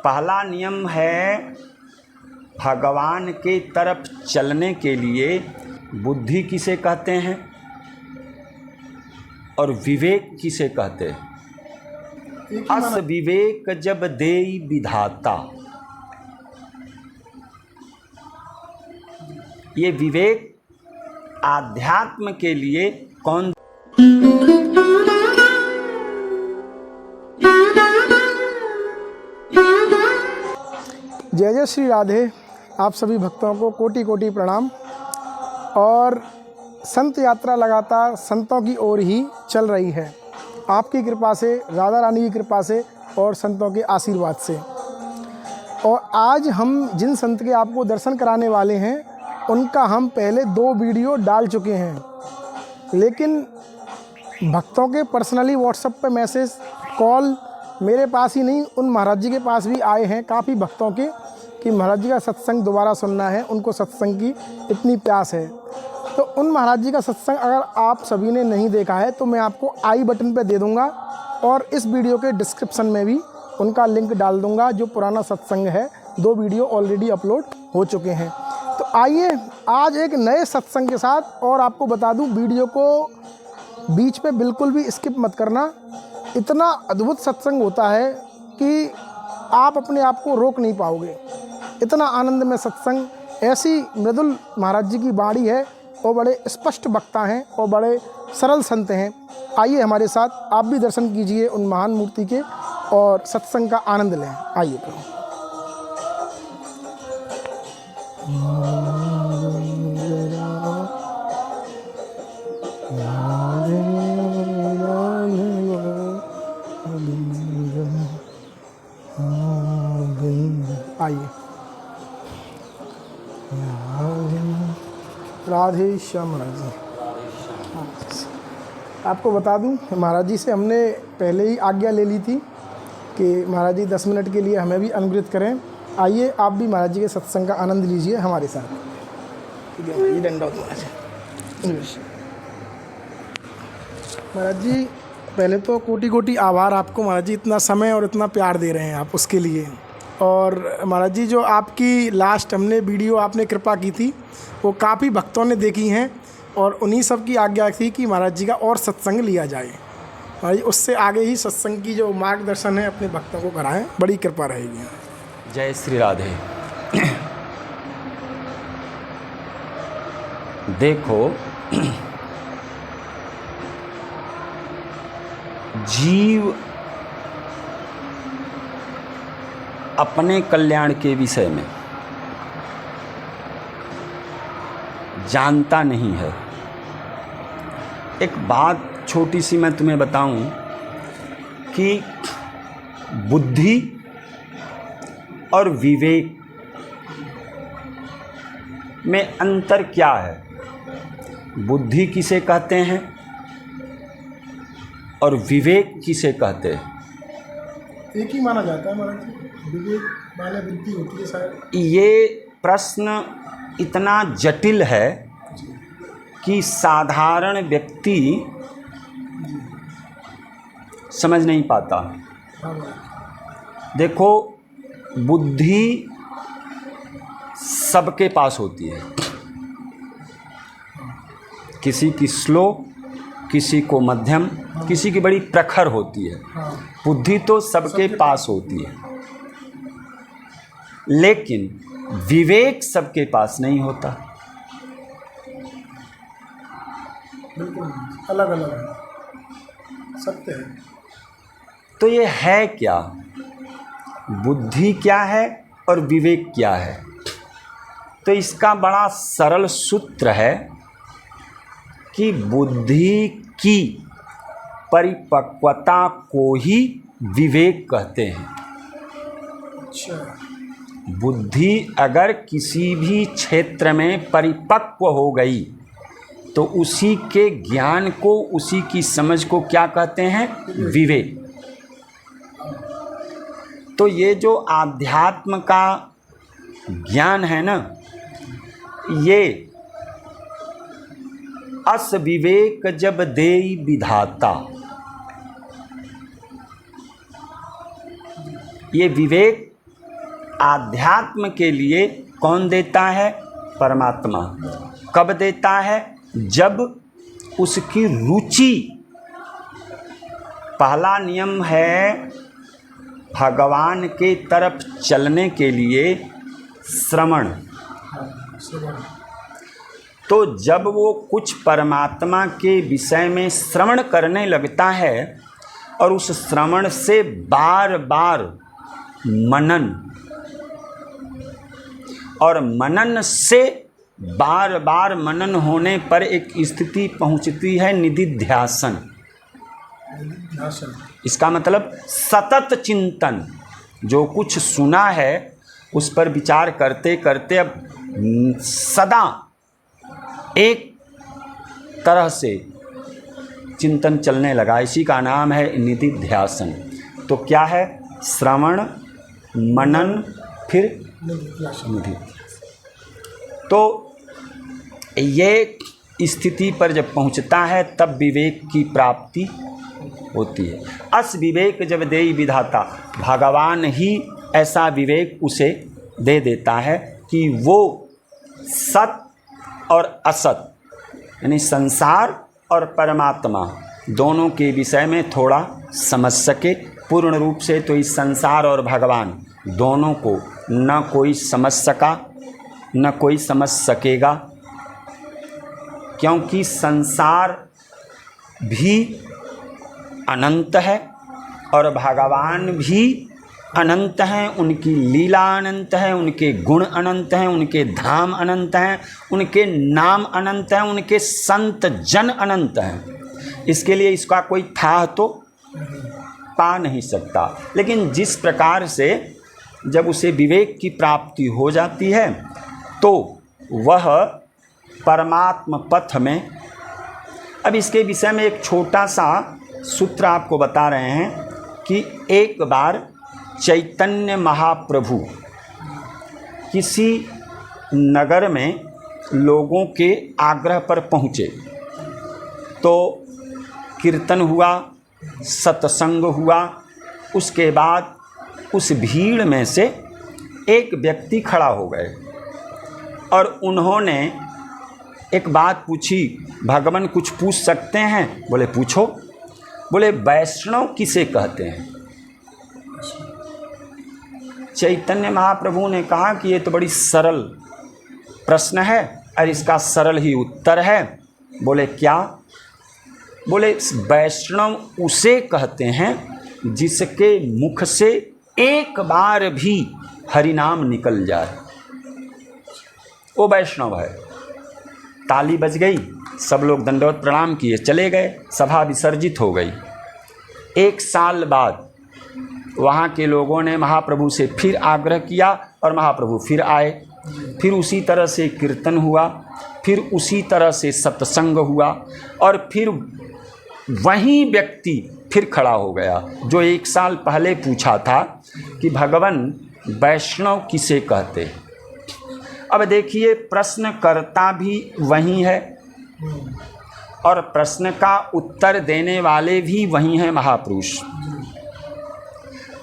पहला नियम है भगवान के तरफ चलने के लिए बुद्धि किसे कहते हैं और विवेक किसे कहते हैं। अस विवेक जब देई विधाता, ये विवेक आध्यात्म के लिए कौन। जय जय श्री राधे। आप सभी भक्तों को कोटि कोटि प्रणाम। और संत यात्रा लगातार संतों की ओर ही चल रही है, आपकी कृपा से, राधा रानी की कृपा से और संतों के आशीर्वाद से। और आज हम जिन संत के आपको दर्शन कराने वाले हैं उनका हम पहले 2 वीडियो डाल चुके हैं, लेकिन भक्तों के पर्सनली व्हाट्सएप पे मैसेज, कॉल मेरे पास ही नहीं, उन महाराज जी के पास भी आए हैं काफ़ी भक्तों के कि महाराज जी का सत्संग दोबारा सुनना है, उनको सत्संग की इतनी प्यास है। तो उन महाराज जी का सत्संग अगर आप सभी ने नहीं देखा है तो मैं आपको आई बटन पे दे दूंगा और इस वीडियो के डिस्क्रिप्शन में भी उनका लिंक डाल दूंगा। जो पुराना सत्संग है, 2 वीडियो ऑलरेडी अपलोड हो चुके हैं। तो आइए आज एक नए सत्संग के साथ, और आपको बता दूं वीडियो को बीच पे बिल्कुल भी स्किप मत करना। इतना अद्भुत सत्संग होता है कि आप अपने आप को रोक नहीं पाओगे। इतना आनंद में सत्संग, ऐसी मृदुल महाराज जी की वाणी है और बड़े स्पष्ट वक्ता हैं और बड़े सरल संत हैं। आइए हमारे साथ, आप भी दर्शन कीजिए उन महान मूर्ति के और सत्संग का आनंद लें। आइए आइए। राधे श्याम महाराज जी। आपको बता दूं, महाराज जी से हमने पहले ही आज्ञा ले ली थी कि महाराज जी 10 मिनट के लिए हमें भी अनुग्रहित करें। आइए आप भी महाराज जी के सत्संग का आनंद लीजिए हमारे साथ। ठीक है, ये डंडा महाराज जी, पहले तो कोटि कोटि आभार आपको महाराज जी, इतना समय और इतना प्यार दे रहे हैं आप उसके लिए। और महाराज जी, जो आपकी लास्ट हमने वीडियो आपने कृपा की थी वो काफ़ी भक्तों ने देखी हैं और उन्हीं सब की आज्ञा थी कि महाराज जी का और सत्संग लिया जाए। महाराज जी उससे आगे ही सत्संग की जो मार्गदर्शन है अपने भक्तों को कराएं, बड़ी कृपा रहेगी। जय श्री राधे। देखो, जीव अपने कल्याण के विषय में जानता नहीं है। एक बात छोटी सी मैं तुम्हें बताऊं कि बुद्धि और विवेक में अंतर क्या है। बुद्धि किसे कहते हैं और विवेक किसे कहते हैं। एक ही माना जाता है महाराज जी, विवेक माने बुद्धि होती है शायद। ये प्रश्न इतना जटिल है कि साधारण व्यक्ति समझ नहीं पाता। देखो, बुद्धि सबके पास होती है, किसी की स्लो, किसी को मध्यम, किसी की बड़ी प्रखर होती है। बुद्धि तो सबके पास होती है, लेकिन विवेक सबके पास नहीं होता। बिल्कुल अलग अलग है, सत्य है। तो ये है क्या, बुद्धि क्या है और विवेक क्या है। तो इसका बड़ा सरल सूत्र है कि बुद्धि की परिपक्वता को ही विवेक कहते हैं। अच्छा। बुद्धि अगर किसी भी क्षेत्र में परिपक्व हो गई तो उसी के ज्ञान को, उसी की समझ को क्या कहते हैं, विवेक। तो ये जो आध्यात्म का ज्ञान है ना, ये अस विवेक जब देई विधाता, ये विवेक आध्यात्म के लिए कौन देता है? परमात्मा। कब देता है? जब उसकी रुचि। पहला नियम है भगवान के तरफ चलने के लिए श्रवण। तो जब वो कुछ परमात्मा के विषय में श्रवण करने लगता है और उस श्रवण से बार बार मनन, और मनन से बार बार मनन होने पर एक स्थिति पहुंचती है निधिध्यासन। इसका मतलब सतत चिंतन। जो कुछ सुना है उस पर विचार करते करते अब सदा एक तरह से चिंतन चलने लगा। इसी का नाम है निधिध्यासन। तो क्या है? श्रवण, मनन, फिर निधि। तो ये स्थिति पर जब पहुंचता है तब विवेक की प्राप्ति होती है। अस विवेक जब देई विधाता, भगवान ही ऐसा विवेक उसे दे देता है कि वो सत और असत यानी संसार और परमात्मा दोनों के विषय में थोड़ा समझ सके। पूर्ण रूप से तो इस संसार और भगवान दोनों को न कोई समझ सका न कोई समझ सकेगा, क्योंकि संसार भी अनंत है और भगवान भी अनंत हैं। उनकी लीला अनंत है, उनके गुण अनंत हैं, उनके धाम अनंत हैं, उनके नाम अनंत हैं, उनके संत जन अनंत हैं। इसके लिए इसका कोई था तो पा नहीं सकता। लेकिन जिस प्रकार से जब उसे विवेक की प्राप्ति हो जाती है तो वह परमात्म पथ में। अब इसके विषय में एक छोटा सा सूत्र आपको बता रहे हैं कि एक बार चैतन्य महाप्रभु किसी नगर में लोगों के आग्रह पर पहुँचे तो कीर्तन हुआ, सत्संग हुआ। उसके बाद उस भीड़ में से एक व्यक्ति खड़ा हो गए और उन्होंने एक बात पूछी, भगवान कुछ पूछ सकते हैं? बोले पूछो। बोले वैष्णव किसे कहते हैं? चैतन्य महाप्रभु ने कहा कि ये तो बड़ी सरल प्रश्न है और इसका सरल ही उत्तर है। बोले क्या? बोले वैष्णव उसे कहते हैं जिसके मुख से एक बार भी हरिनाम निकल जाए, वो वैष्णव है। ताली बज गई, सब लोग दंडवत प्रणाम किए, चले गए, सभा विसर्जित हो गई। एक साल बाद वहाँ के लोगों ने महाप्रभु से फिर आग्रह किया और महाप्रभु फिर आए। फिर उसी तरह से कीर्तन हुआ, फिर उसी तरह से सत्संग हुआ और फिर वही व्यक्ति फिर खड़ा हो गया जो एक साल पहले पूछा था कि भगवान वैष्णव किसे कहते हैं। अब देखिए, प्रश्नकर्ता भी वही है और प्रश्न का उत्तर देने वाले भी वही हैं, महापुरुष।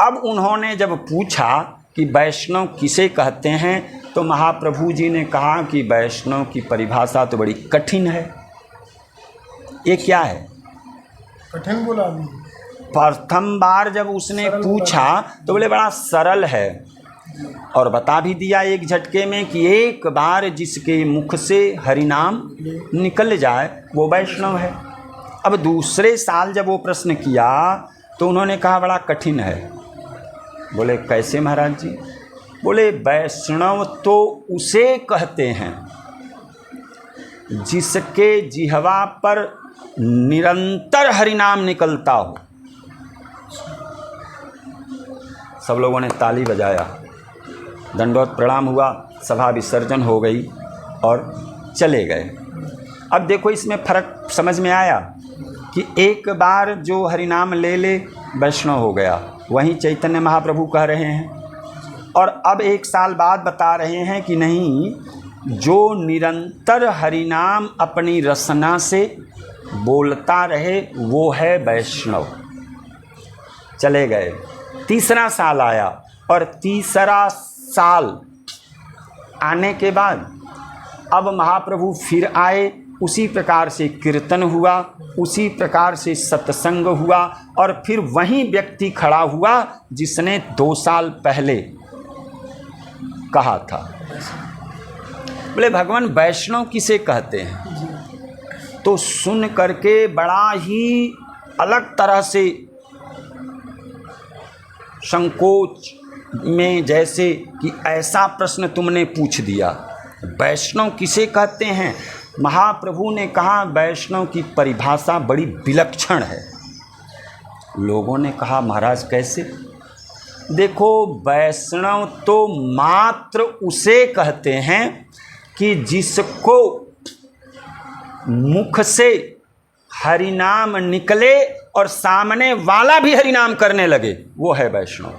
अब उन्होंने जब पूछा कि वैष्णव किसे कहते हैं तो महाप्रभु जी ने कहा कि वैष्णव की परिभाषा तो बड़ी कठिन है। ये क्या है? कठिन बोला। प्रथम बार जब उसने पूछा तो बोले बड़ा सरल है और बता भी दिया एक झटके में कि एक बार जिसके मुख से हरिनाम निकल जाए वो वैष्णव है। अब दूसरे साल जब वो प्रश्न किया तो उन्होंने कहा बड़ा कठिन है। बोले कैसे महाराज जी? बोले वैष्णव तो उसे कहते हैं जिसके जिह्वा पर निरंतर हरिनाम निकलता हो। सब लोगों ने ताली बजाया, दंडवत प्रणाम हुआ, सभा विसर्जन हो गई और चले गए। अब देखो इसमें फ़र्क समझ में आया कि एक बार जो हरिनाम ले ले वैष्णव हो गया, वहीं चैतन्य महाप्रभु कह रहे हैं। और अब एक साल बाद बता रहे हैं कि नहीं, जो निरंतर हरिनाम अपनी रसना से बोलता रहे वो है वैष्णव। चले गए। तीसरा साल आया और तीसरा साल आने के बाद अब महाप्रभु फिर आए, उसी प्रकार से कीर्तन हुआ, उसी प्रकार से सत्संग हुआ, और फिर वही व्यक्ति खड़ा हुआ जिसने 2 साल पहले कहा था। बोले भगवान वैष्णव किसे कहते हैं? तो सुन करके बड़ा ही अलग तरह से संकोच में, जैसे कि ऐसा प्रश्न तुमने पूछ दिया, वैष्णव किसे कहते हैं? महाप्रभु ने कहा वैष्णव की परिभाषा बड़ी विलक्षण है। लोगों ने कहा महाराज कैसे? देखो, वैष्णव तो मात्र उसे कहते हैं कि जिसको मुख से हरिनाम निकले और सामने वाला भी हरिनाम करने लगे, वो है वैष्णव।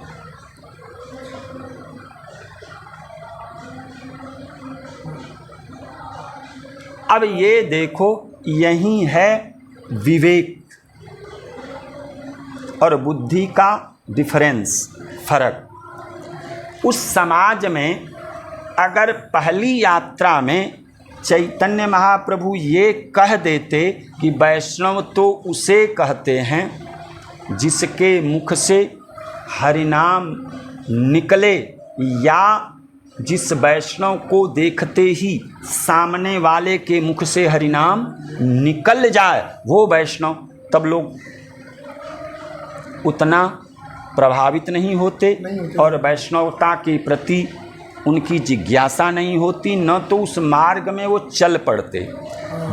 अब ये देखो, यही है विवेक और बुद्धि का डिफरेंस, फर्क। उस समाज में अगर पहली यात्रा में चैतन्य महाप्रभु ये कह देते कि वैष्णव तो उसे कहते हैं जिसके मुख से हरिनाम निकले, या जिस वैष्णव को देखते ही सामने वाले के मुख से हरिनाम निकल जाए, वो वैष्णव, तब लोग उतना प्रभावित नहीं होते और वैष्णवता के प्रति उनकी जिज्ञासा नहीं होती, न तो उस मार्ग में वो चल पड़ते।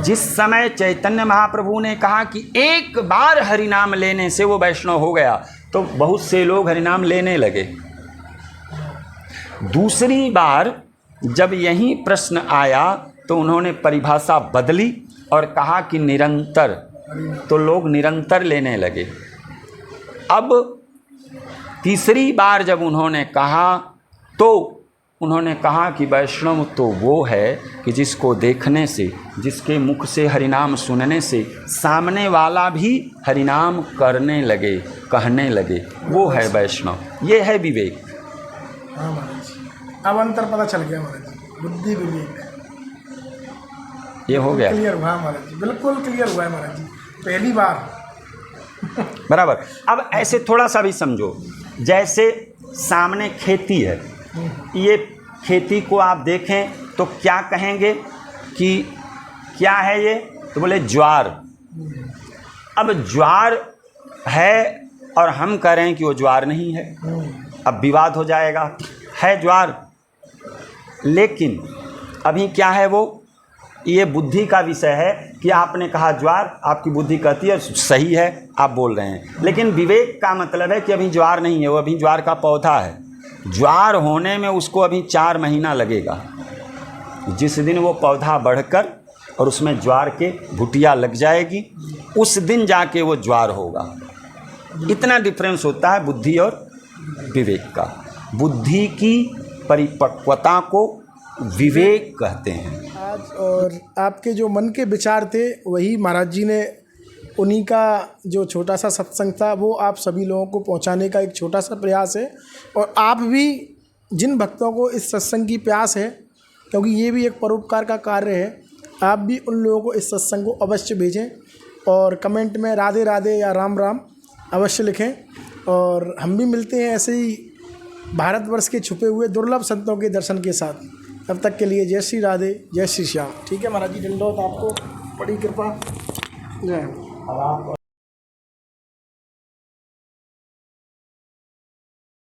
जिस समय चैतन्य महाप्रभु ने कहा कि एक बार हरिनाम लेने से वो वैष्णव हो गया, तो बहुत से लोग हरिनाम लेने लगे। दूसरी बार जब यही प्रश्न आया तो उन्होंने परिभाषा बदली और कहा कि निरंतर, तो लोग निरंतर लेने लगे। अब तीसरी बार जब उन्होंने कहा तो उन्होंने कहा कि वैष्णव तो वो है कि जिसको देखने से, जिसके मुख से हरिनाम सुनने से सामने वाला भी हरिनाम करने लगे, कहने लगे, वो है वैष्णव। ये है विवेक। हाँ महाराज जी, अब अंतर पता चल गया महाराज जी, बुद्धि विवेक ये हो गया, क्लियर हुआ महाराज जी, बिल्कुल क्लियर हुआ है महाराज जी, पहली बार। बराबर। अब ऐसे थोड़ा सा भी समझो, जैसे सामने खेती है, ये खेती को आप देखें तो क्या कहेंगे कि क्या है ये? तो बोले ज्वार। अब ज्वार है और हम कह रहे हैं कि वो ज्वार नहीं है, अब विवाद हो जाएगा। है ज्वार, लेकिन अभी क्या है वो? ये बुद्धि का विषय है कि आपने कहा ज्वार, आपकी बुद्धि कहती है सही है, आप बोल रहे हैं, लेकिन विवेक का मतलब है कि अभी ज्वार नहीं है, वो अभी ज्वार का पौधा है। ज्वार होने में उसको अभी 4 महीना लगेगा। जिस दिन वो पौधा बढ़कर और उसमें ज्वार के भुटिया लग जाएगी, उस दिन जाके वो ज्वार होगा। इतना डिफरेंस होता है बुद्धि और विवेक का। बुद्धि की परिपक्वता को विवेक कहते हैं। आज और आपके जो मन के विचार थे वही महाराज जी ने, उन्हीं का जो छोटा सा सत्संग था वो आप सभी लोगों को पहुंचाने का एक छोटा सा प्रयास है। और आप भी, जिन भक्तों को इस सत्संग की प्यास है, क्योंकि ये भी एक परोपकार का कार्य है, आप भी उन लोगों को इस सत्संग को अवश्य भेजें और कमेंट में राधे राधे या राम राम अवश्य लिखें। और हम भी मिलते हैं ऐसे ही भारतवर्ष के छुपे हुए दुर्लभ संतों के दर्शन के साथ। तब तक के लिए जय श्री राधे, जय श्री श्याम। ठीक है महाराज जी, दंडोत आपको, बड़ी कृपा, जय।